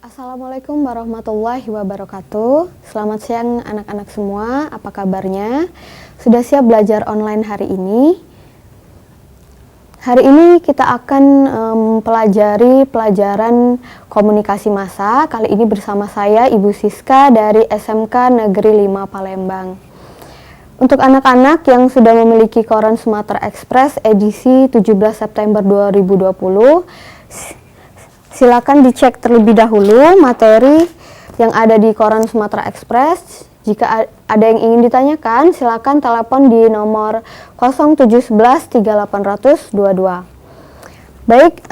Assalamualaikum warahmatullahi wabarakatuh. Selamat siang anak-anak semua, apa kabarnya? Sudah siap belajar online hari ini? Hari ini kita akan mempelajari pelajaran komunikasi massa. Kali ini bersama saya Ibu Siska dari SMK Negeri 5 Palembang. Untuk anak-anak yang sudah memiliki koran Sumatera Express edisi 17 September 2020, silakan dicek terlebih dahulu materi yang ada di koran Sumatera Express. Jika ada yang ingin ditanyakan, silakan telepon di nomor 0711 3800 22. Baik,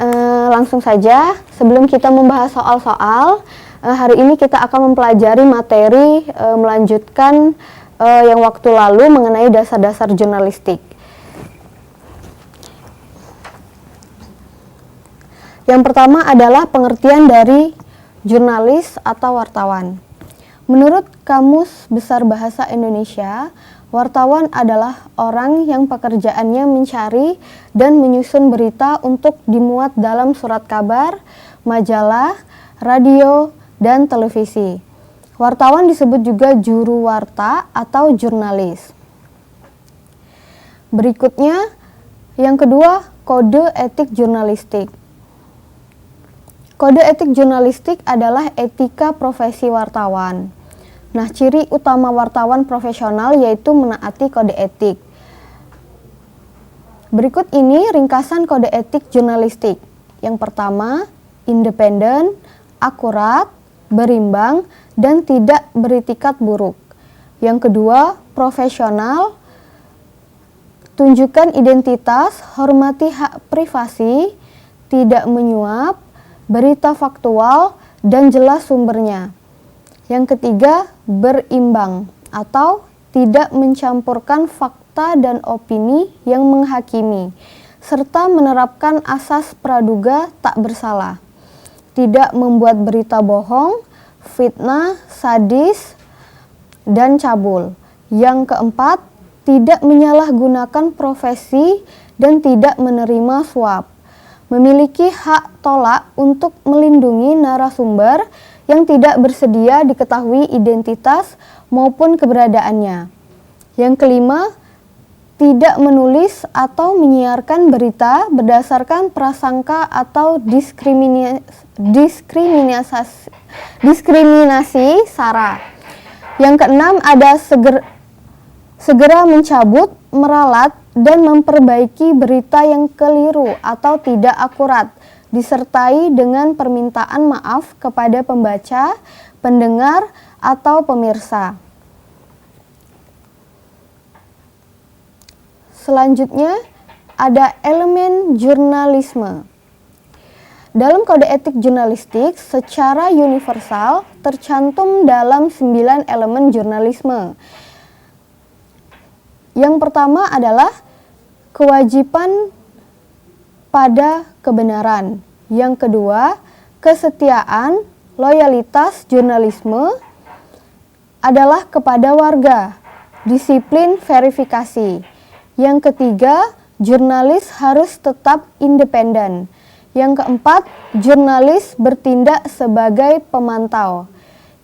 langsung saja. Sebelum kita membahas soal-soal, hari ini kita akan mempelajari materi melanjutkan yang waktu lalu mengenai dasar-dasar jurnalistik. Yang pertama adalah pengertian dari jurnalis atau wartawan. Menurut Kamus Besar Bahasa Indonesia, wartawan adalah orang yang pekerjaannya mencari dan menyusun berita untuk dimuat dalam surat kabar, majalah, radio, dan televisi. Wartawan disebut juga juru warta atau jurnalis. Berikutnya, yang kedua, kode etik jurnalistik. Kode etik jurnalistik adalah etika profesi wartawan. Nah, ciri utama wartawan profesional yaitu menaati kode etik. Berikut ini ringkasan kode etik jurnalistik. Yang pertama, independen, akurat, berimbang, dan tidak beritikat buruk. Yang kedua, profesional, tunjukkan identitas, hormati hak privasi, tidak menyuap, berita faktual, dan jelas sumbernya. Yang ketiga, berimbang atau tidak mencampurkan fakta dan opini yang menghakimi, serta menerapkan asas praduga tak bersalah. Tidak membuat berita bohong, fitnah, sadis, dan cabul. Yang keempat, tidak menyalahgunakan profesi dan tidak menerima suap. Memiliki hak tolak untuk melindungi narasumber yang tidak bersedia diketahui identitas maupun keberadaannya. Yang kelima, tidak menulis atau menyiarkan berita berdasarkan prasangka atau diskriminasi sara. Yang keenam, ada segera mencabut, meralat, dan memperbaiki berita yang keliru atau tidak akurat, disertai dengan permintaan maaf kepada pembaca, pendengar, atau pemirsa. Selanjutnya, ada elemen jurnalisme. Dalam kode etik jurnalistik secara universal tercantum dalam 9 elemen jurnalisme. Yang pertama adalah kewajiban pada kebenaran. Yang kedua, kesetiaan, loyalitas jurnalisme adalah kepada warga, disiplin verifikasi. Yang ketiga, jurnalis harus tetap independen. Yang keempat, jurnalis bertindak sebagai pemantau.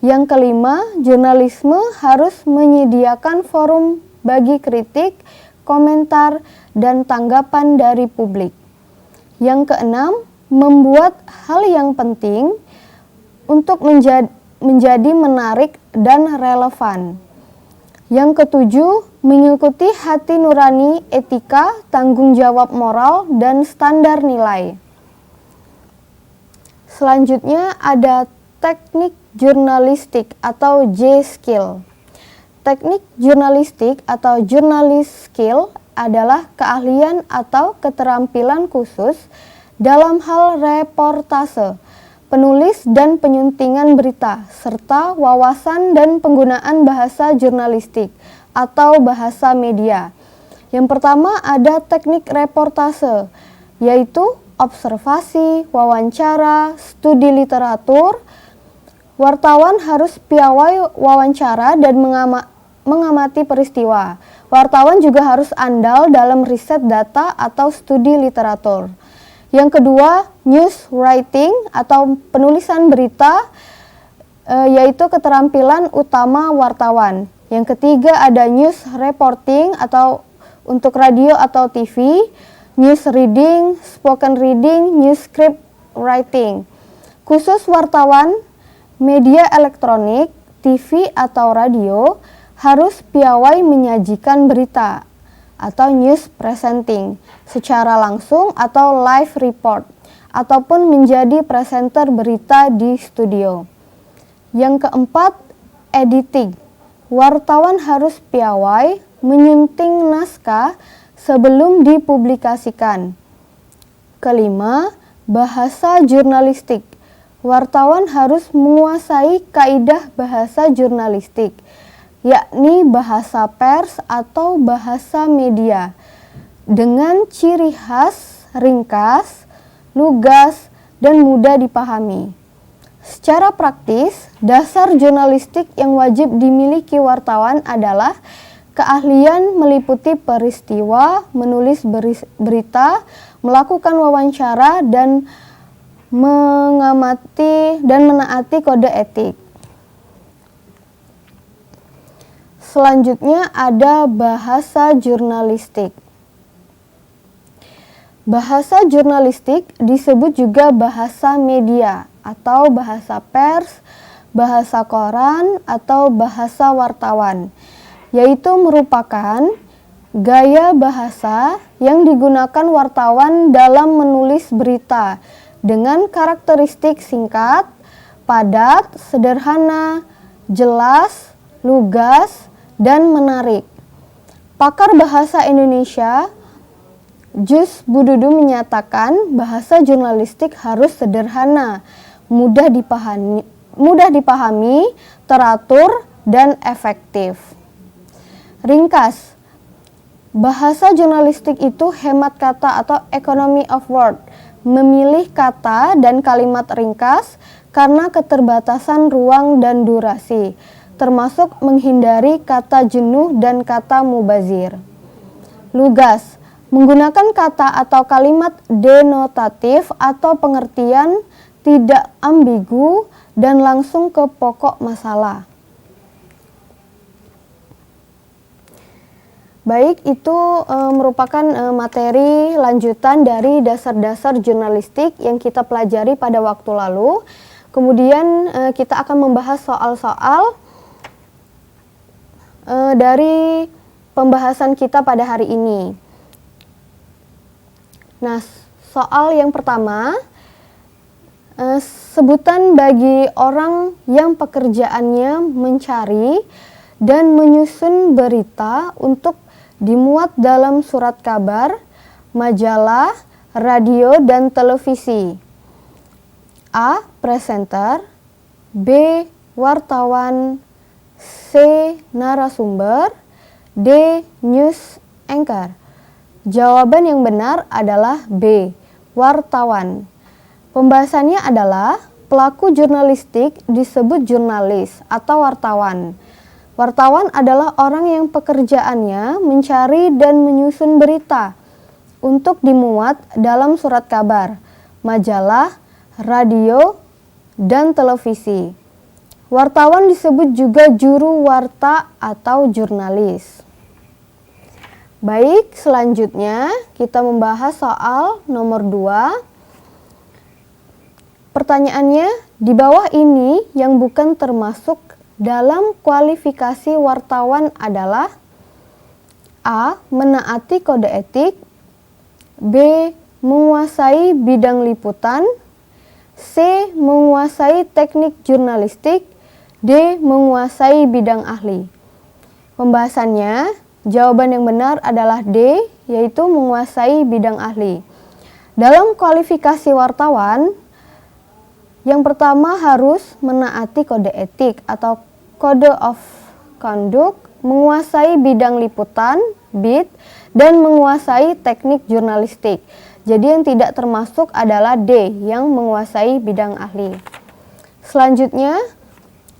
Yang kelima, jurnalisme harus menyediakan forum bagi kritik, komentar, dan tanggapan dari publik. Yang keenam, membuat hal yang penting untuk menjadi menarik dan relevan. Yang ketujuh, mengikuti hati nurani etika, tanggung jawab moral, dan standar nilai. Selanjutnya ada teknik jurnalistik atau J-skill. Teknik jurnalistik atau journalist skill adalah keahlian atau keterampilan khusus dalam hal reportase, penulis dan penyuntingan berita, serta wawasan dan penggunaan bahasa jurnalistik atau bahasa media. Yang pertama ada teknik reportase, yaitu observasi, wawancara, studi literatur. Wartawan harus piawai wawancara dan mengamati peristiwa. Wartawan juga harus andal dalam riset data atau studi literatur. Yang kedua, news writing atau penulisan berita yaitu keterampilan utama wartawan. Yang ketiga ada news reporting atau untuk radio atau TV, news reading, spoken reading, news script writing. Khusus wartawan, media elektronik, TV atau radio harus piawai menyajikan berita atau news presenting secara langsung atau live report ataupun menjadi presenter berita di studio. Yang keempat, editing. Wartawan harus piawai menyunting naskah sebelum dipublikasikan. Kelima, bahasa jurnalistik. Wartawan harus menguasai kaidah bahasa jurnalistik, yakni bahasa pers atau bahasa media, dengan ciri khas, ringkas, lugas, dan mudah dipahami. Secara praktis, dasar jurnalistik yang wajib dimiliki wartawan adalah keahlian meliputi peristiwa, menulis berita, melakukan wawancara, dan mengamati dan menaati kode etik. Selanjutnya ada bahasa jurnalistik. Bahasa jurnalistik disebut juga bahasa media atau bahasa pers, bahasa koran, atau bahasa wartawan, yaitu merupakan gaya bahasa yang digunakan wartawan dalam menulis berita dengan karakteristik singkat, padat, sederhana, jelas, lugas, dan menarik. Pakar bahasa Indonesia Jus Bududu menyatakan bahasa jurnalistik harus sederhana, mudah dipahami, teratur, dan efektif. Ringkas, bahasa jurnalistik itu hemat kata atau economy of word, memilih kata dan kalimat ringkas karena keterbatasan ruang dan durasi, termasuk menghindari kata jenuh dan kata mubazir. Lugas, menggunakan kata atau kalimat denotatif atau pengertian tidak ambigu dan langsung ke pokok masalah. Baik, itu merupakan materi lanjutan dari dasar-dasar jurnalistik yang kita pelajari pada waktu lalu. Kemudian kita akan membahas soal-soal dari pembahasan kita pada hari ini. Nah, soal yang pertama, sebutan bagi orang yang pekerjaannya mencari dan menyusun berita untuk dimuat dalam surat kabar, majalah, radio, dan televisi. A. Presenter, B. Wartawan, C. Narasumber, D. News anchor. Jawaban yang benar adalah B. Wartawan. Pembahasannya adalah pelaku jurnalistik disebut jurnalis atau wartawan. Wartawan adalah orang yang pekerjaannya mencari dan menyusun berita untuk dimuat dalam surat kabar, majalah, radio, dan televisi. Wartawan disebut juga juru warta atau jurnalis. Baik, selanjutnya kita membahas soal nomor 2. Pertanyaannya, di bawah ini yang bukan termasuk dalam kualifikasi wartawan adalah A. Menaati kode etik, B. Menguasai bidang liputan, C. Menguasai teknik jurnalistik, D. Menguasai bidang ahli. Pembahasannya, jawaban yang benar adalah D, yaitu menguasai bidang ahli. Dalam kualifikasi wartawan, yang pertama harus menaati kode etik atau code of conduct, menguasai bidang liputan, beat, dan menguasai teknik jurnalistik. Jadi yang tidak termasuk adalah D, yang menguasai bidang ahli. Selanjutnya,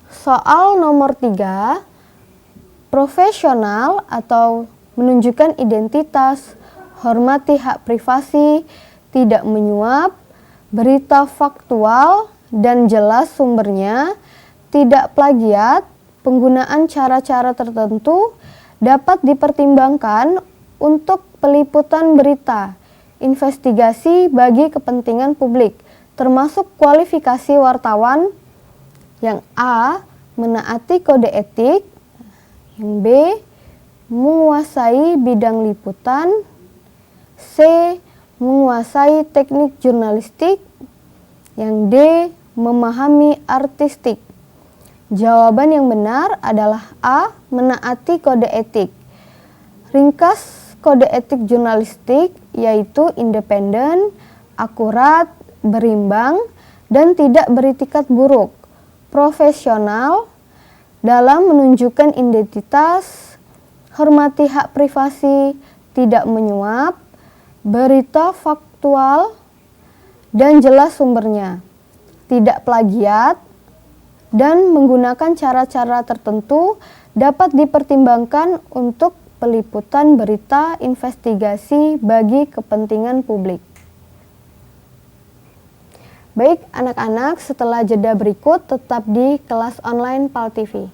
soal nomor 3. Profesional atau menunjukkan identitas, hormati hak privasi, tidak menyuap, berita faktual dan jelas sumbernya, tidak plagiat, penggunaan cara-cara tertentu dapat dipertimbangkan untuk peliputan berita, investigasi bagi kepentingan publik, termasuk kualifikasi wartawan yang A. menaati kode etik, yang B. menguasai bidang liputan, C. menguasai teknik jurnalistik, yang D. memahami artistik. Jawaban yang benar adalah A. menaati kode etik. Ringkas kode etik jurnalistik yaitu independen, akurat, berimbang, dan tidak beritikat buruk, profesional dalam menunjukkan identitas, hormati hak privasi, tidak menyuap, berita faktual, dan jelas sumbernya, tidak plagiat, dan menggunakan cara-cara tertentu dapat dipertimbangkan untuk peliputan berita investigasi bagi kepentingan publik. Baik anak-anak, setelah jeda berikut tetap di kelas online PAL TV.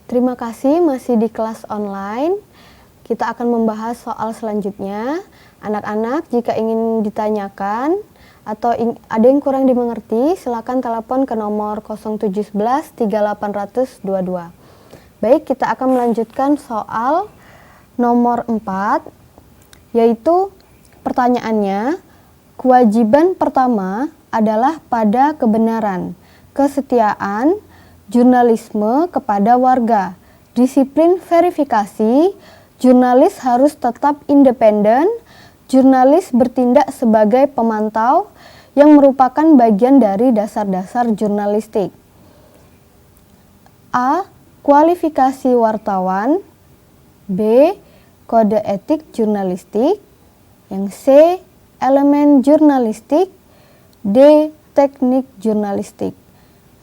Terima kasih masih di kelas online. Kita akan membahas soal selanjutnya. Anak-anak, jika ingin ditanyakan atau ada yang kurang dimengerti, silakan telepon ke nomor 0711 3822. Baik, kita akan melanjutkan soal nomor 4, yaitu pertanyaannya, kewajiban pertama adalah pada kebenaran, kesetiaan, jurnalisme kepada warga, disiplin verifikasi, jurnalis harus tetap independen, jurnalis bertindak sebagai pemantau yang merupakan bagian dari dasar-dasar jurnalistik. A. Kualifikasi wartawan. B. Kode etik jurnalistik. Yang C. Elemen jurnalistik. D. Teknik jurnalistik.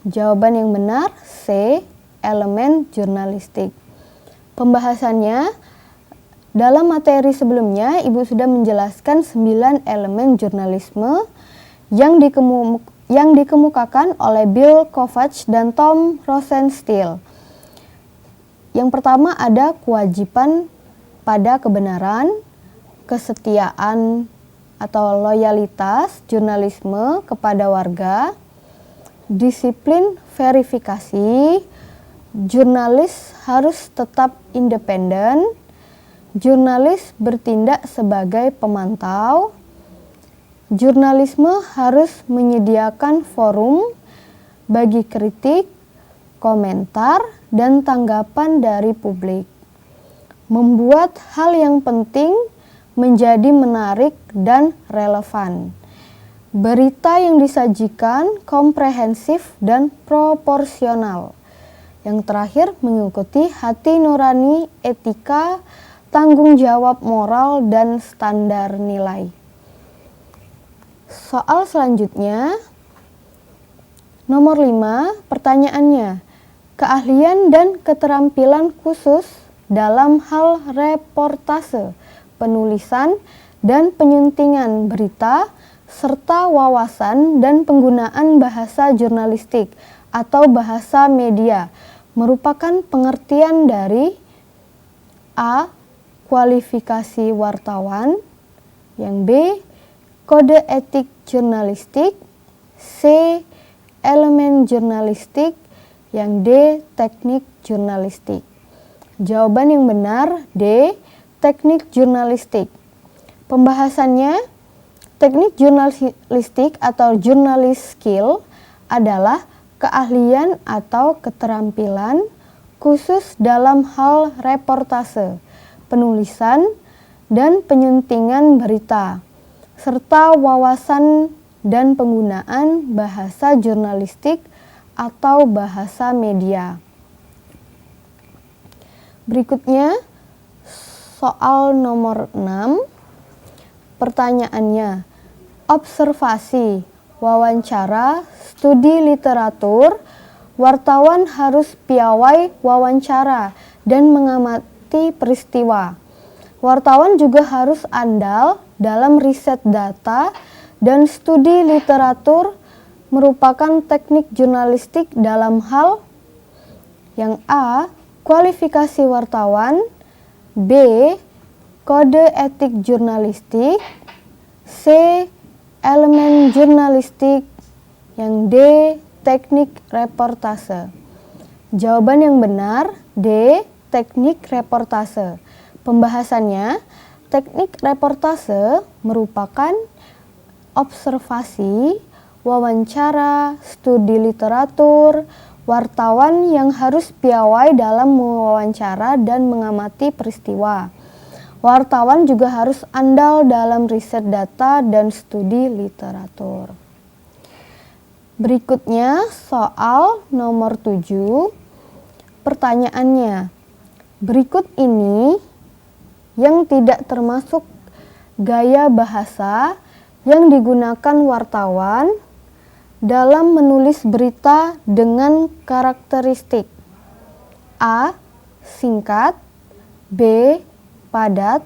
Jawaban yang benar C. Elemen jurnalistik. Pembahasannya, dalam materi sebelumnya Ibu sudah menjelaskan 9 elemen jurnalisme yang dikemukakan oleh Bill Kovacs dan Tom Rosenstiel. Yang pertama ada kewajiban pada kebenaran, kesetiaan atau loyalitas jurnalisme kepada warga, disiplin verifikasi, jurnalis harus tetap independen, jurnalis bertindak sebagai pemantau, jurnalisme harus menyediakan forum bagi kritik, komentar, dan tanggapan dari publik. Membuat hal yang penting menjadi menarik dan relevan. Berita yang disajikan komprehensif dan proporsional. Yang terakhir, mengikuti hati nurani, etika, tanggung jawab moral, dan standar nilai. Soal selanjutnya, nomor 5, pertanyaannya, keahlian dan keterampilan khusus dalam hal reportase, penulisan, dan penyuntingan berita, serta wawasan dan penggunaan bahasa jurnalistik atau bahasa media merupakan pengertian dari A. Kualifikasi wartawan, yang B. Kode etik jurnalistik, C. Elemen jurnalistik, yang D. Teknik jurnalistik. Jawaban yang benar D. Teknik jurnalistik. Pembahasannya, teknik jurnalistik atau journalist skill adalah keahlian atau keterampilan khusus dalam hal reportase, penulisan, dan penyuntingan berita, serta wawasan dan penggunaan bahasa jurnalistik atau bahasa media. Berikutnya, soal nomor 6. Pertanyaannya, observasi, wawancara, studi literatur, wartawan harus piawai wawancara dan mengamati peristiwa. Wartawan juga harus andal dalam riset data dan studi literatur merupakan teknik jurnalistik dalam hal yang A. Kualifikasi wartawan, B. Kode etik jurnalistik, C. Elemen jurnalistik, yang D. Teknik reportase. Jawaban yang benar D. Teknik reportase. Pembahasannya, teknik reportase merupakan observasi, wawancara, studi literatur, wartawan yang harus piawai dalam mewawancara dan mengamati peristiwa. Wartawan juga harus andal dalam riset data dan studi literatur. Berikutnya soal nomor 7. Pertanyaannya, berikut ini yang tidak termasuk gaya bahasa yang digunakan wartawan dalam menulis berita dengan karakteristik A. Singkat, B. Padat,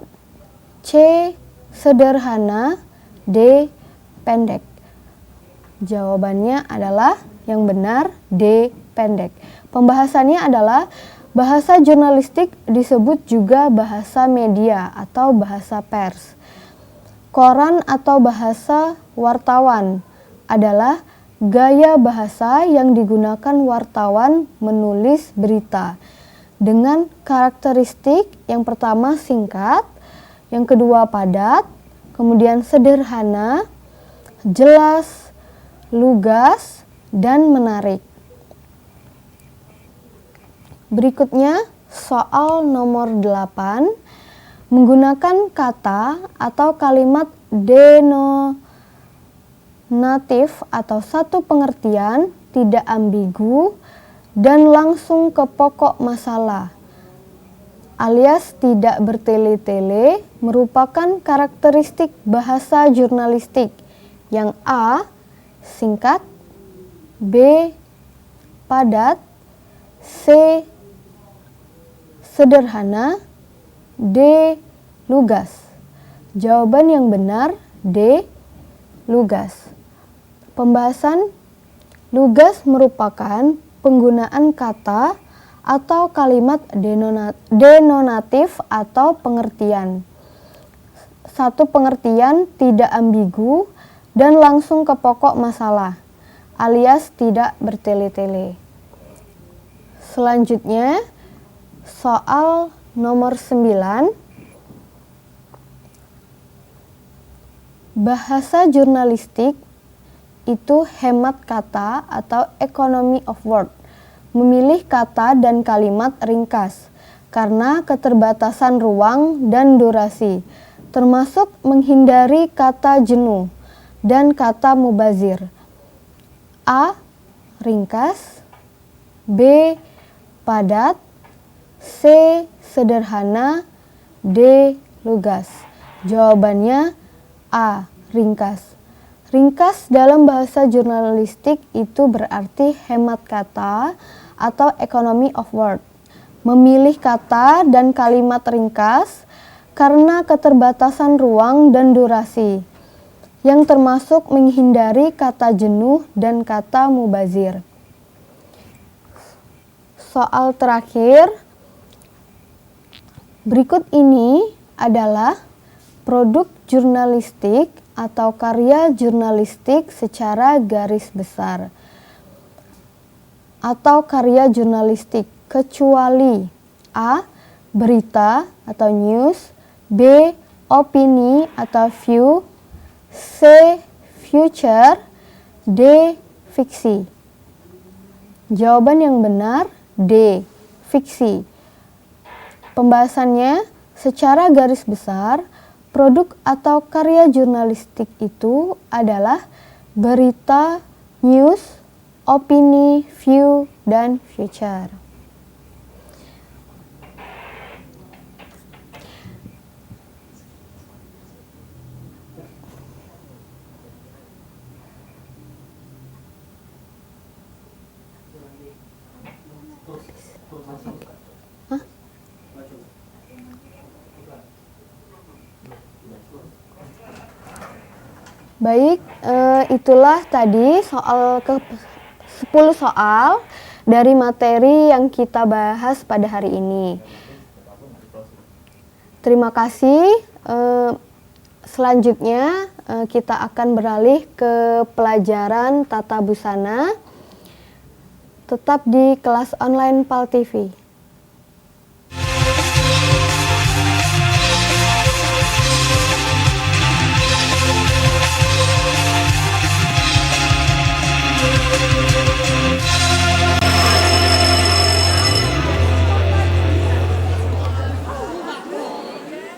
C. Sederhana, D. Pendek. Jawabannya adalah yang benar D. Pendek. Pembahasannya adalah bahasa jurnalistik disebut juga bahasa media atau bahasa pers. Koran atau bahasa wartawan adalah gaya bahasa yang digunakan wartawan menulis berita dengan karakteristik yang pertama singkat, yang kedua padat, kemudian sederhana, jelas, lugas, dan menarik. Berikutnya soal nomor 8, menggunakan kata atau kalimat denonatif atau satu pengertian tidak ambigu dan langsung ke pokok masalah alias tidak bertele-tele merupakan karakteristik bahasa jurnalistik yang A. Singkat, B. Padat, C. Sederhana, D. Lugas. Jawaban yang benar D. Lugas. Pembahasan lugas merupakan penggunaan kata atau kalimat denonatif atau pengertian. Satu pengertian tidak ambigu dan langsung ke pokok masalah alias tidak bertele-tele. Selanjutnya soal nomor 9. Bahasa jurnalistik itu hemat kata atau economy of word. Memilih kata dan kalimat ringkas karena keterbatasan ruang dan durasi, termasuk menghindari kata jenuh dan kata mubazir. A. Ringkas, B. Padat, C. Sederhana, D. Lugas. Jawabannya A. Ringkas. Ringkas dalam bahasa jurnalistik itu berarti hemat kata atau economy of word. Memilih kata dan kalimat ringkas karena keterbatasan ruang dan durasi, yang termasuk menghindari kata jenuh dan kata mubazir. Soal terakhir, berikut ini adalah produk jurnalistik atau karya jurnalistik secara garis besar atau karya jurnalistik kecuali A. Berita atau news, B. Opini atau view, C. Future, D. Fiksi. Jawaban yang benar D. Fiksi. Pembahasannya secara garis besar, produk atau karya jurnalistik itu adalah berita, news, opini, view, dan future. Hah? Baik, itulah tadi soal 10 soal dari materi yang kita bahas pada hari ini. Terima kasih. Selanjutnya kita akan beralih ke pelajaran tata busana. Tetap di kelas online PAL TV.